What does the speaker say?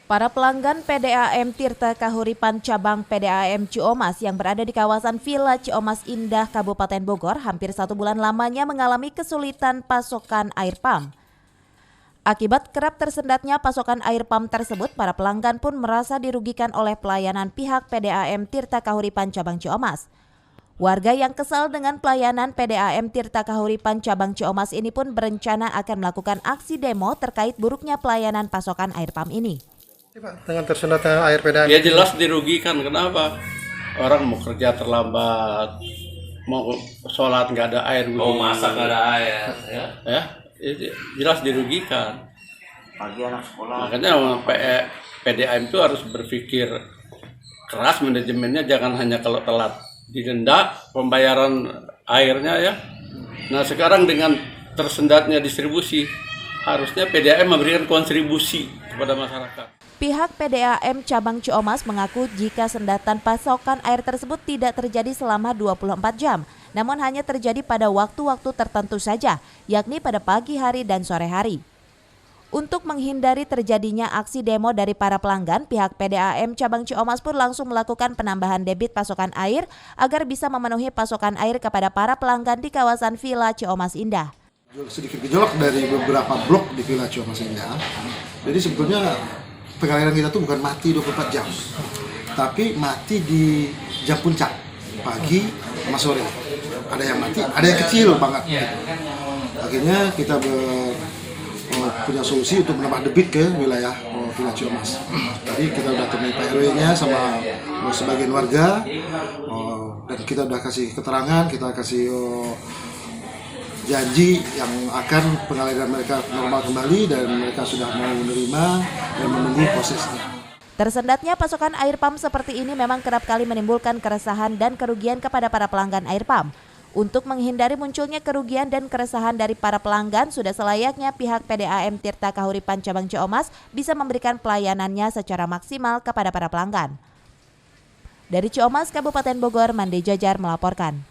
Para pelanggan PDAM Tirta Kahuripan cabang PDAM Ciomas yang berada di kawasan Villa Ciomas Indah, Kabupaten Bogor hampir 1 bulan lamanya mengalami kesulitan pasokan air pam. Akibat kerap tersendatnya pasokan air pam tersebut, para pelanggan pun merasa dirugikan oleh pelayanan pihak PDAM Tirta Kahuripan cabang Ciomas. Warga yang kesal dengan pelayanan PDAM Tirta Kahuripan cabang Ciomas ini pun berencana akan melakukan aksi demo terkait buruknya pelayanan pasokan air pam ini. Dengan tersendatnya air PDAM? Ya jelas dirugikan. Kenapa? Orang mau kerja terlambat, mau sholat nggak ada air, mau masak nggak ada air, ya jelas dirugikan. Pagi anak sekolah. Makanya PDAM itu harus berpikir keras, manajemennya jangan hanya kalau telat didenda pembayaran airnya ya. Nah sekarang dengan tersendatnya distribusi, harusnya PDAM memberikan kontribusi kepada masyarakat. Pihak PDAM cabang Ciomas mengaku jika sendatan pasokan air tersebut tidak terjadi selama 24 jam, namun hanya terjadi pada waktu-waktu tertentu saja, yakni pada pagi hari dan sore hari. Untuk menghindari terjadinya aksi demo dari para pelanggan, pihak PDAM cabang Ciomas pun langsung melakukan penambahan debit pasokan air agar bisa memenuhi pasokan air kepada para pelanggan di kawasan Villa Ciomas Indah. Sedikit gejolak dari beberapa blok di Villa Ciomas Indah. Jadi sebetulnya pengaliran kita tuh bukan mati 24 jam, tapi mati di jam puncak, pagi sama sore. Ada yang mati, ada yang kecil banget. Akhirnya kita punya solusi untuk menambah debit ke wilayah Villa Ciomas. Tadi kita udah temui Pak RW-nya sama sebagian warga, dan kita udah kasih keterangan, kita kasih janji yang akan pengaliran mereka normal kembali dan mereka sudah mau menerima dan menunggu prosesnya. Tersendatnya pasokan air pam seperti ini memang kerap kali menimbulkan keresahan dan kerugian kepada para pelanggan air pam. Untuk menghindari munculnya kerugian dan keresahan dari para pelanggan, sudah selayaknya pihak PDAM Tirta Kahuripan cabang Ciomas bisa memberikan pelayanannya secara maksimal kepada para pelanggan. Dari Ciomas, Kabupaten Bogor, Mande Jajar melaporkan.